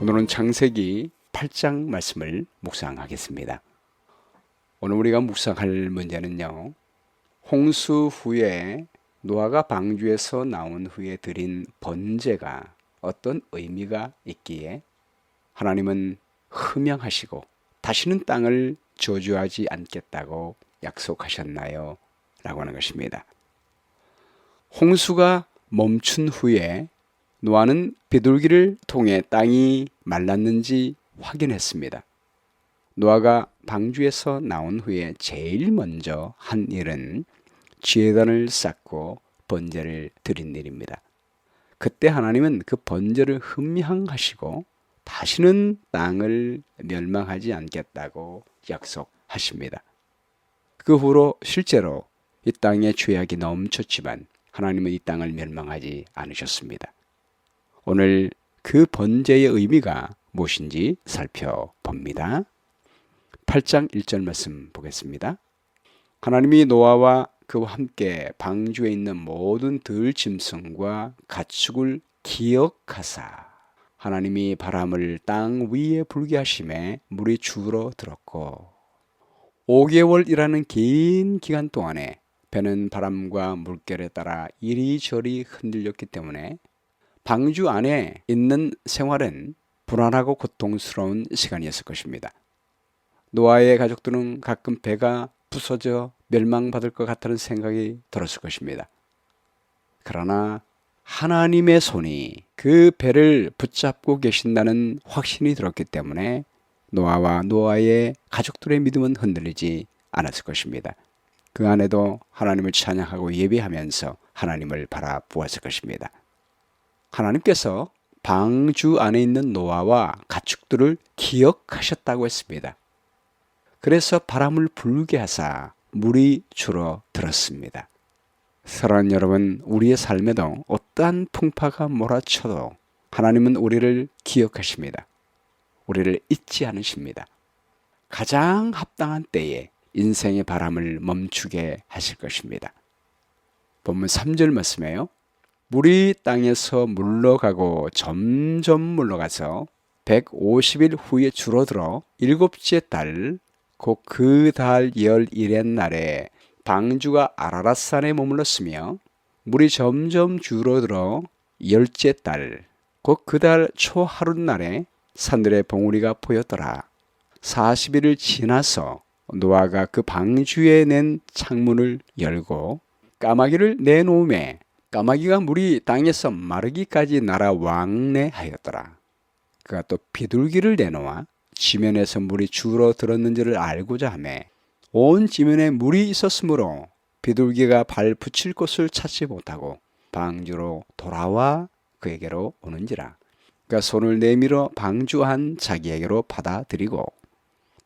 오늘은 창세기 8장 말씀을 묵상하겠습니다. 오늘 우리가 묵상할 문제는요, 홍수 후에 노아가 방주에서 나온 후에 드린 번제가 어떤 의미가 있기에 하나님은 허명하시고 다시는 땅을 저주하지 않겠다고 약속하셨나요? 라고 하는 것입니다. 홍수가 멈춘 후에 노아는 비둘기를 통해 땅이 말랐는지 확인했습니다. 노아가 방주에서 나온 후에 제일 먼저 한 일은 지혜단을 쌓고 번제를 드린 일입니다. 그때 하나님은 그 번제를 흠양하시고 다시는 땅을 멸망하지 않겠다고 약속하십니다. 그 후로 실제로 이 땅에 죄악이 넘쳤지만 하나님은 이 땅을 멸망하지 않으셨습니다. 오늘 그 번제의 의미가 무엇인지 살펴봅니다. 8장 1절 말씀 보겠습니다. 하나님이 노아와 그와 함께 방주에 있는 모든 들짐승과 가축을 기억하사 하나님이 바람을 땅 위에 불게 하심에 물이 줄어들었고 5개월이라는 긴 기간 동안에 배는 바람과 물결에 따라 이리저리 흔들렸기 때문에 방주 안에 있는 생활은 불안하고 고통스러운 시간이었을 것입니다. 노아의 가족들은 가끔 배가 부서져 멸망받을 것 같다는 생각이 들었을 것입니다. 그러나 하나님의 손이 그 배를 붙잡고 계신다는 확신이 들었기 때문에 노아와 노아의 가족들의 믿음은 흔들리지 않았을 것입니다. 그 안에도 하나님을 찬양하고 예배하면서 하나님을 바라보았을 것입니다. 하나님께서 방주 안에 있는 노아와 가축들을 기억하셨다고 했습니다. 그래서 바람을 불게 하사 물이 줄어들었습니다. 사랑하는 여러분, 우리의 삶에도 어떠한 풍파가 몰아쳐도 하나님은 우리를 기억하십니다. 우리를 잊지 않으십니다. 가장 합당한 때에 인생의 바람을 멈추게 하실 것입니다. 본문 3절 말씀에요. 물이 땅에서 물러가고 점점 물러가서 150일 후에 줄어들어 일곱째 달 곧 그 달 11의 날에 방주가 아라랏산에 머물렀으며 물이 점점 줄어들어 열째 달 곧 그 달 초 하룻날에 산들의 봉우리가 보였더라. 40일을 지나서 노아가 그 방주에 낸 창문을 열고 까마귀를 내놓음에 까마귀가 물이 땅에서 마르기까지 날아 왕래하였더라. 그가 또 비둘기를 내놓아 지면에서 물이 줄어들었는지를 알고자 하매 온 지면에 물이 있었으므로 비둘기가 발 붙일 곳을 찾지 못하고 방주로 돌아와 그에게로 오는지라. 그가 손을 내밀어 방주 안 자기에게로 받아들이고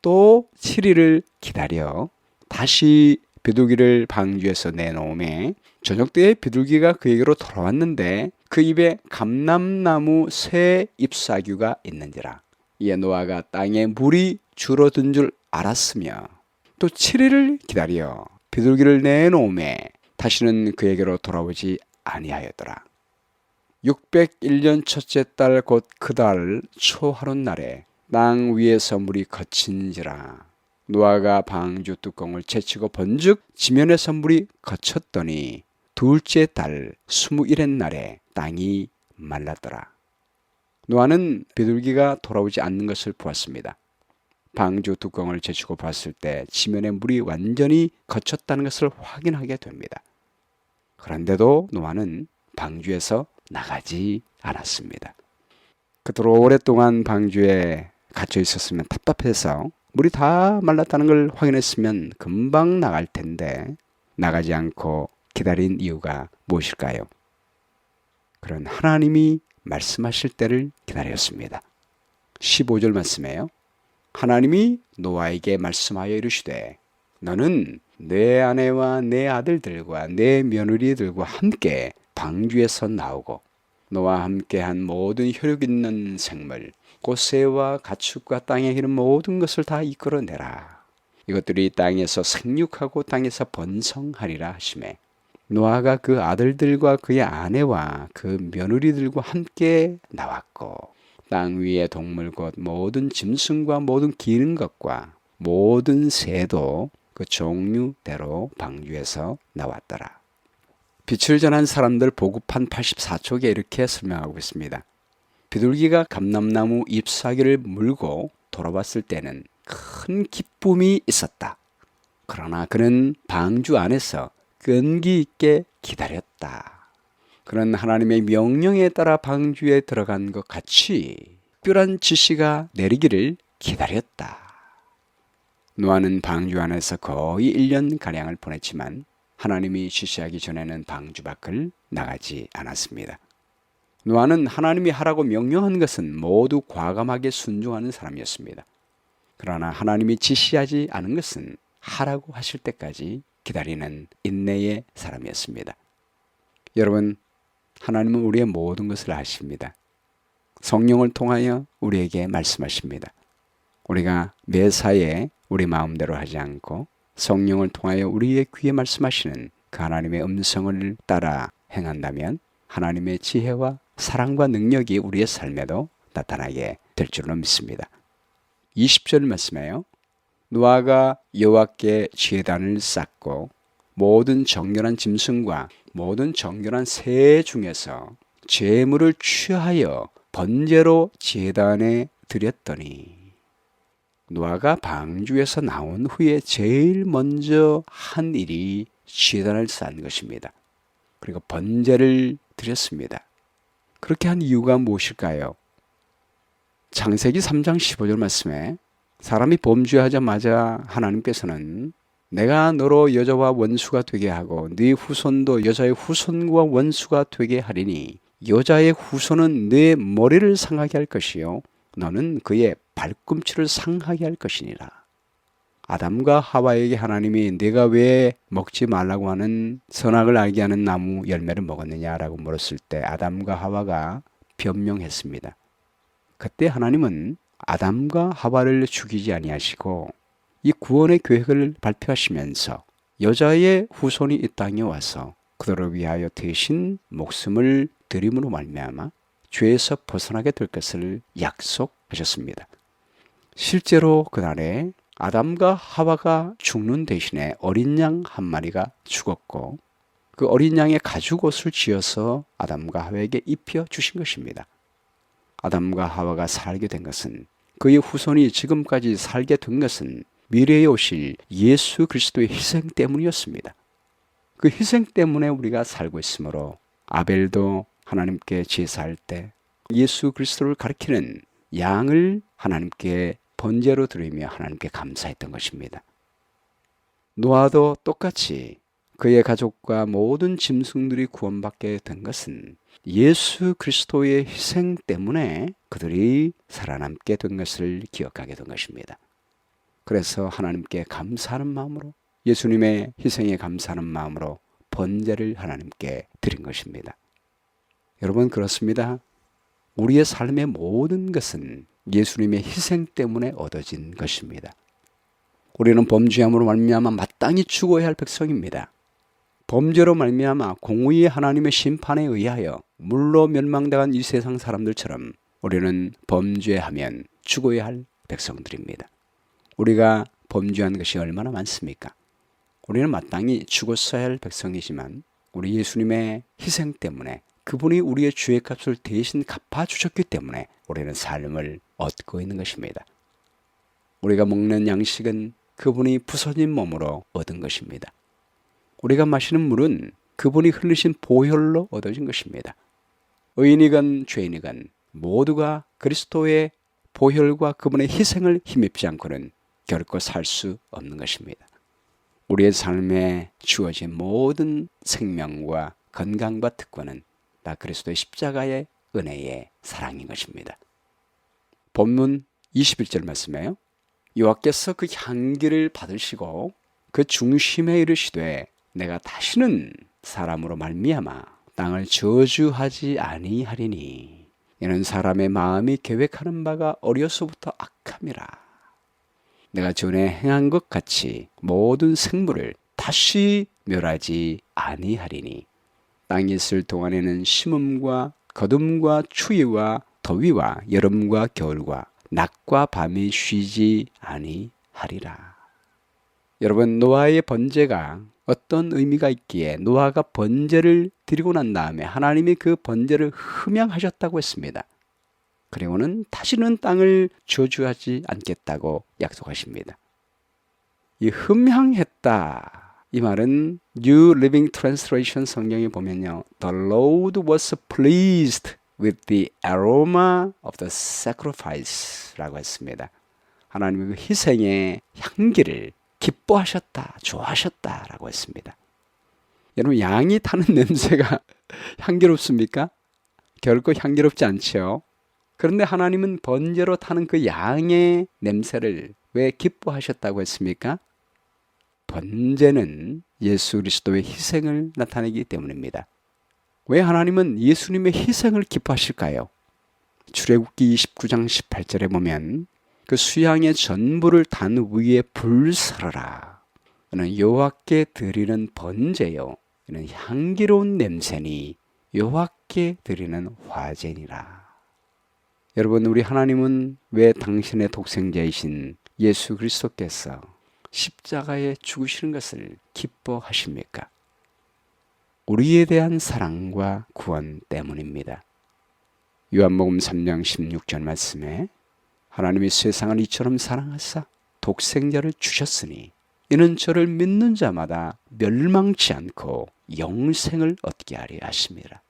또 7일을 기다려 다시 비둘기를 방주에서 내놓음에 저녁 때에 비둘기가 그에게로 돌아왔는데 그 입에 감람나무 새 잎사귀가 있는지라. 이에 노아가 땅에 물이 줄어든 줄 알았으며 또 7일을 기다려 비둘기를 내놓음에 다시는 그에게로 돌아오지 아니하였더라. 601년 첫째 달 곧 그 달 초 하룻날에 땅 위에서 물이 거친지라. 노아가 방주 뚜껑을 제치고 번즉 지면에서 물이 거쳤더니 둘째 달 21의 날에 땅이 말랐더라. 노아는 비둘기가 돌아오지 않는 것을 보았습니다. 방주 뚜껑을 제치고 봤을 때 지면에 물이 완전히 거쳤다는 것을 확인하게 됩니다. 그런데도 노아는 방주에서 나가지 않았습니다. 그토록 오랫동안 방주에 갇혀 있었으면 답답해서 물이 다 말랐다는 걸 확인했으면 금방 나갈 텐데 나가지 않고 기다린 이유가 무엇일까요? 그런 하나님이 말씀하실 때를 기다렸습니다. 15절 말씀에요. 하나님이 노아에게 말씀하여 이르시되 너는 내 아내와 내 아들들과 내 며느리들과 함께 방주에서 나오고 너와 함께한 모든 혈육 있는 생물 곧 새와 가축과 땅에 기는 모든 것을 다 이끌어내라. 이것들이 땅에서 생육하고 땅에서 번성하리라 하시매 노아가 그 아들들과 그의 아내와 그 며느리들과 함께 나왔고 땅 위의 동물 곧 모든 짐승과 모든 기는 것과 모든 새도 그 종류대로 방주에서 나왔더라. 빛을 전한 사람들 보급한 84쪽에 이렇게 설명하고 있습니다. 비둘기가 감람나무 잎사귀를 물고 돌아왔을 때는 큰 기쁨이 있었다. 그러나 그는 방주 안에서 끈기 있게 기다렸다. 그는 하나님의 명령에 따라 방주에 들어간 것 같이 특별한 지시가 내리기를 기다렸다. 노아는 방주 안에서 거의 1년가량을 보냈지만 하나님이 지시하기 전에는 방주 밖을 나가지 않았습니다. 노아는 하나님이 하라고 명령한 것은 모두 과감하게 순종하는 사람이었습니다. 그러나 하나님이 지시하지 않은 것은 하라고 하실 때까지 기다리는 인내의 사람이었습니다. 여러분, 하나님은 우리의 모든 것을 아십니다. 성령을 통하여 우리에게 말씀하십니다. 우리가 매사에 우리 마음대로 하지 않고 성령을 통하여 우리의 귀에 말씀하시는 그 하나님의 음성을 따라 행한다면 하나님의 지혜와 사랑과 능력이 우리의 삶에도 나타나게 될 줄로 믿습니다. 20절 말씀에요. 노아가 여호와께 제단을 쌓고 모든 정결한 짐승과 모든 정결한 새 중에서 제물을 취하여 번제로 제단에 드렸더니 노아가 방주에서 나온 후에 제일 먼저 한 일이 제단을 쌓은 것입니다. 그리고 번제를 드렸습니다. 그렇게 한 이유가 무엇일까요? 창세기 3장 15절 말씀에 사람이 범죄하자마자 하나님께서는 내가 너로 여자와 원수가 되게 하고 네 후손도 여자의 후손과 원수가 되게 하리니 여자의 후손은 네 머리를 상하게 할 것이요 너는 그의 발꿈치를 상하게 할 것이니라. 아담과 하와에게 하나님이 네가 왜 먹지 말라고 하는 선악을 알게 하는 나무 열매를 먹었느냐라고 물었을 때 아담과 하와가 변명했습니다. 그때 하나님은 아담과 하와를 죽이지 아니하시고 이 구원의 계획을 발표하시면서 여자의 후손이 이 땅에 와서 그들을 위하여 대신 목숨을 드림으로 말미암아 죄에서 벗어나게 될 것을 약속하셨습니다. 실제로 그날에 아담과 하와가 죽는 대신에 어린 양 한 마리가 죽었고 그 어린 양의 가죽옷을 지어서 아담과 하와에게 입혀 주신 것입니다. 아담과 하와가 살게 된 것은 그의 후손이 지금까지 살게 된 것은 미래에 오실 예수 그리스도의 희생 때문이었습니다. 그 희생 때문에 우리가 살고 있으므로 아벨도 하나님께 제사할 때 예수 그리스도를 가리키는 양을 하나님께 번제로 드리며 하나님께 감사했던 것입니다. 노아도 똑같이 그의 가족과 모든 짐승들이 구원받게 된 것은 예수 그리스도의 희생 때문에 그들이 살아남게 된 것을 기억하게 된 것입니다. 그래서 하나님께 감사하는 마음으로 예수님의 희생에 감사하는 마음으로 번제를 하나님께 드린 것입니다. 여러분 그렇습니다. 우리의 삶의 모든 것은 예수님의 희생 때문에 얻어진 것입니다. 우리는 범죄함으로 말미암아 마땅히 죽어야 할 백성입니다. 범죄로 말미암아 공의의 하나님의 심판에 의하여 물로 멸망당한 이 세상 사람들처럼 우리는 범죄하면 죽어야 할 백성들입니다. 우리가 범죄한 것이 얼마나 많습니까? 우리는 마땅히 죽었어야 할 백성이지만 우리 예수님의 희생 때문에 그분이 우리의 죄의 값을 대신 갚아주셨기 때문에 우리는 삶을 얻고 있는 것입니다. 우리가 먹는 양식은 그분이 부서진 몸으로 얻은 것입니다. 우리가 마시는 물은 그분이 흘리신 보혈로 얻어진 것입니다. 의인이건 죄인이건 모두가 그리스도의 보혈과 그분의 희생을 힘입지 않고는 결코 살 수 없는 것입니다. 우리의 삶에 주어진 모든 생명과 건강과 특권은 다 그리스도의 십자가의 은혜의 사랑인 것입니다. 본문 21절 말씀에요. 여호와께서 그 향기를 받으시고 그 중심에 이르시되 내가 다시는 사람으로 말미암아 땅을 저주하지 아니하리니 이는 사람의 마음이 계획하는 바가 어려서부터 악함이라. 내가 전에 행한 것 같이 모든 생물을 다시 멸하지 아니하리니 땅에 있을 동안에는 심음과 거둠과 추위와 더위와 여름과 겨울과 낮과 밤이 쉬지 아니하리라. 여러분, 노아의 번제가 어떤 의미가 있기에 노아가 번제를 드리고 난 다음에 하나님이 그 번제를 흠양하셨다고 했습니다. 그리고는 다시는 땅을 저주하지 않겠다고 약속하십니다. 이 흠양했다, 이 말은 New Living Translation 성경에 보면요, The Lord was pleased with the aroma of the sacrifice 라고 했습니다. 하나님의 그 희생의 향기를 기뻐하셨다, 좋아하셨다 라고 했습니다. 여러분, 양이 타는 냄새가 향기롭습니까? 결코 향기롭지 않죠. 그런데 하나님은 번제로 타는 그 양의 냄새를 왜 기뻐하셨다고 했습니까? 번제는 예수 그리스도의 희생을 나타내기 때문입니다. 왜 하나님은 예수님의 희생을 기뻐하실까요? 출애굽기 29장 18절에 보면 그 수양의 전부를 단 위에 불사르라. 이는 여호와께 드리는 번제요, 이는 향기로운 냄새니 여호와께 드리는 화제니라. 여러분, 우리 하나님은 왜 당신의 독생자이신 예수 그리스도께서 십자가에 죽으시는 것을 기뻐하십니까? 우리에 대한 사랑과 구원 때문입니다. 요한복음 3장 16절 말씀에 하나님이 세상을 이처럼 사랑하사 독생자를 주셨으니 이는 저를 믿는 자마다 멸망치 않고 영생을 얻게 하려 하심이라.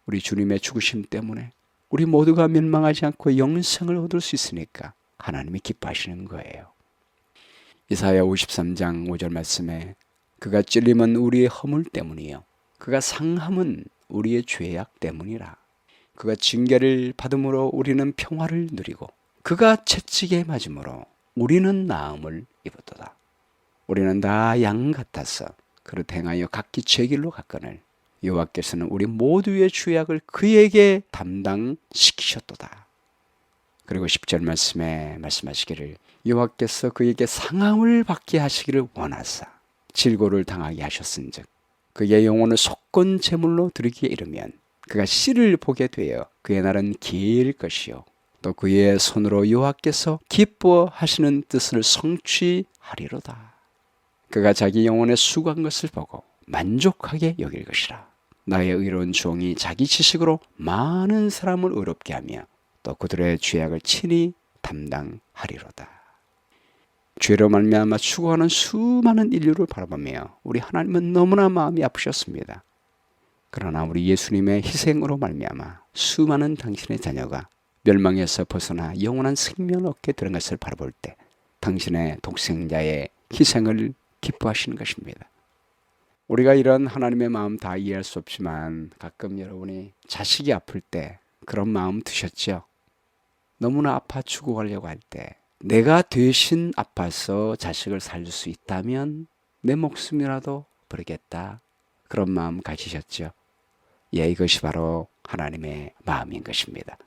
우리 주님의 죽으심 때문에 우리 모두가 멸망하지 않고 영생을 얻을 수 있으니까 하나님이 기뻐하시는 거예요. 이사야 53장 5절 말씀에 그가 찔림은 우리의 허물 때문이요 그가 상함은 우리의 죄악 때문이라. 그가 징계를 받음으로 우리는 평화를 누리고 그가 채찍에 맞음으로 우리는 나음을 입었도다. 우리는 다 양 같아서 그릇 행하여 각기 제 길로 갔거늘 여호와께서는 우리 모두의 죄악을 그에게 담당시키셨도다. 그리고 10절 말씀에 말씀하시기를 여호와께서 그에게 상함을 받게 하시기를 원하사 질고를 당하게 하셨은즉 그의 영혼을 속건 제물로 드리기에 이르면 그가 씨를 보게 되어 그의 날은 길 것이요 또 그의 손으로 여호와께서 기뻐하시는 뜻을 성취하리로다. 그가 자기 영혼에 수고한 것을 보고 만족하게 여길 것이라. 나의 의로운 종이 자기 지식으로 많은 사람을 의롭게 하며 또 그들의 죄악을 친히 담당하리로다. 죄로 말미암아 추구하는 수많은 인류를 바라보며 우리 하나님은 너무나 마음이 아프셨습니다. 그러나 우리 예수님의 희생으로 말미암아 수많은 당신의 자녀가 멸망에서 벗어나 영원한 생명을 얻게 되는 것을 바라볼 때 당신의 독생자의 희생을 기뻐하시는 것입니다. 우리가 이런 하나님의 마음 다 이해할 수 없지만 가끔 여러분이 자식이 아플 때 그런 마음 드셨죠? 너무나 아파 죽어가려고 할 때 내가 대신 아파서 자식을 살릴 수 있다면 내 목숨이라도 버리겠다, 그런 마음 가지셨죠? 예, 이것이 바로 하나님의 마음인 것입니다.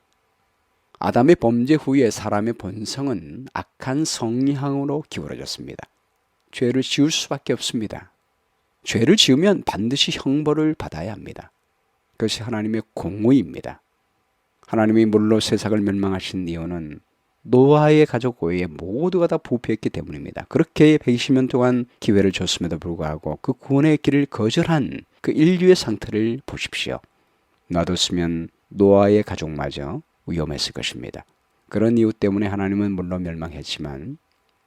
아담의 범죄 후에 사람의 본성은 악한 성향으로 기울어졌습니다. 죄를 지을 수밖에 없습니다. 죄를 지으면 반드시 형벌을 받아야 합니다. 그것이 하나님의 공의입니다. 하나님이 물로 세상을 멸망하신 이유는 노아의 가족 외에 모두가 다 부패했기 때문입니다. 그렇게 120년 동안 기회를 줬음에도 불구하고 그 구원의 길을 거절한 그 인류의 상태를 보십시오. 놔뒀으면 노아의 가족마저 위험했을 것입니다. 그런 이유 때문에 하나님은 물론 멸망했지만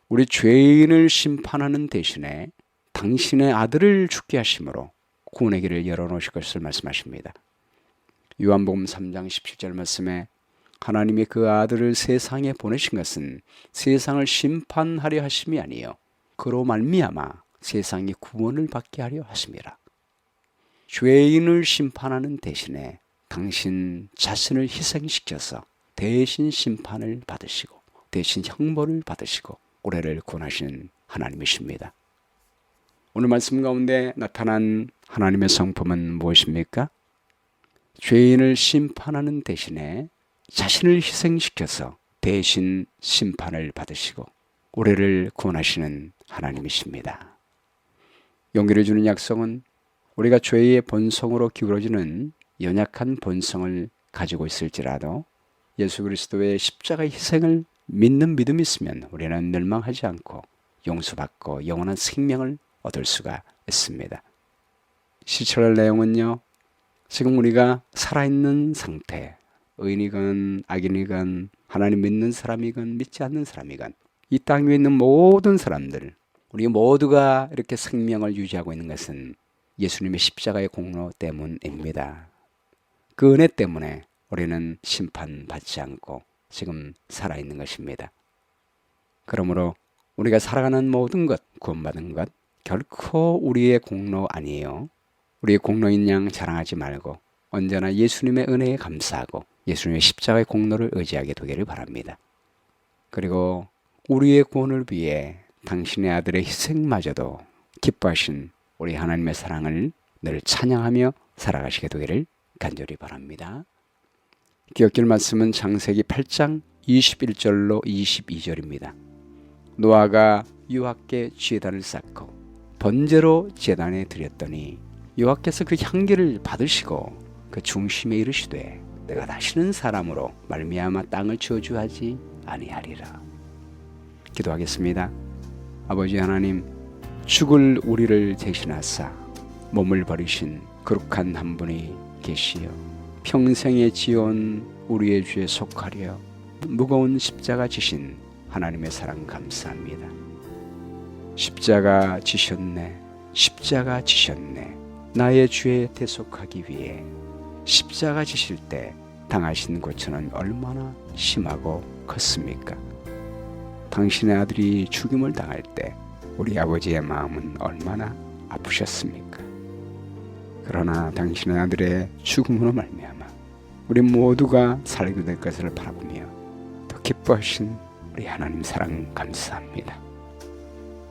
우리 죄인을 심판하는 대신에 당신의 아들을 죽게 하심으로 구원의 길을 열어놓으실 것을 말씀하십니다. 요한복음 3장 17절 말씀에 하나님이 그 아들을 세상에 보내신 것은 세상을 심판하려 하심이 아니요 그로 말미암아 세상이 구원을 받게 하려 하심이라. 죄인을 심판하는 대신에 당신 자신을 희생시켜서 대신 심판을 받으시고 대신 형벌을 받으시고 우리를 구원하시는 하나님이십니다. 오늘 말씀 가운데 나타난 하나님의 성품은 무엇입니까? 죄인을 심판하는 대신에 자신을 희생시켜서 대신 심판을 받으시고 우리를 구원하시는 하나님이십니다. 용기를 주는 약속은 우리가 죄의 본성으로 기울어지는 연약한 본성을 가지고 있을지라도 예수 그리스도의 십자가의 희생을 믿는 믿음이 있으면 우리는 멸망하지 않고 용서받고 영원한 생명을 얻을 수가 있습니다. 시철의 내용은요, 지금 우리가 살아있는 상태, 의인이건 악인이건 하나님 믿는 사람이건 믿지 않는 사람이건 이 땅 위에 있는 모든 사람들, 우리 모두가 이렇게 생명을 유지하고 있는 것은 예수님의 십자가의 공로 때문입니다. 그 은혜 때문에 우리는 심판받지 않고 지금 살아있는 것입니다. 그러므로 우리가 살아가는 모든 것, 구원받은 것 결코 우리의 공로 아니에요. 우리의 공로인 양 자랑하지 말고 언제나 예수님의 은혜에 감사하고 예수님의 십자가의 공로를 의지하게 되기를 바랍니다. 그리고 우리의 구원을 위해 당신의 아들의 희생마저도 기뻐하신 우리 하나님의 사랑을 늘 찬양하며 살아가시게 되기를 간절히 바랍니다. 기억할 말씀은 창세기 8장 21절로 22절입니다. 노아가 여호와께 제단을 쌓고 번제로 제단에 드렸더니 여호와께서 그 향기를 받으시고 그 중심에 이르시되 내가 다시는 사람으로 말미암아 땅을 저주하지 아니하리라. 기도하겠습니다. 아버지 하나님, 죽을 우리를 대신하사 몸을 버리신 거룩한 한 분이 계시어 평생에 지어온 우리의 죄에 속하려 무거운 십자가 지신 하나님의 사랑 감사합니다. 십자가 지셨네, 십자가 지셨네. 나의 죄에 대속하기 위해 십자가 지실 때 당하신 고초는 얼마나 심하고 컸습니까? 당신의 아들이 죽임을 당할 때 우리 아버지의 마음은 얼마나 아프셨습니까? 그러나 당신의 아들의 죽음으로 말미암아 우리 모두가 살게 될 것을 바라보며 더 기뻐하신 우리 하나님 사랑 감사합니다.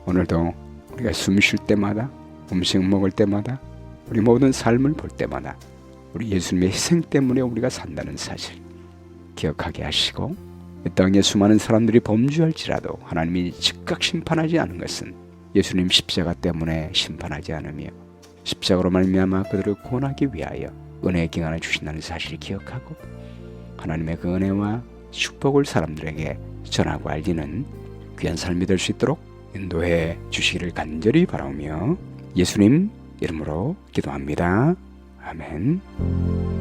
오늘도 우리가 숨 쉴 때마다, 음식 먹을 때마다, 우리 모든 삶을 볼 때마다 우리 예수님의 희생 때문에 우리가 산다는 사실 기억하게 하시고, 이 땅에 수많은 사람들이 범죄할지라도 하나님이 즉각 심판하지 않은 것은 예수님 십자가 때문에 심판하지 않으며 십자가로 말미암아 그들을 구원하기 위하여 은혜의 기간을 주신다는 사실을 기억하고 하나님의 그 은혜와 축복을 사람들에게 전하고 알리는 귀한 삶이 될 수 있도록 인도해 주시기를 간절히 바라오며 예수님 이름으로 기도합니다. 아멘.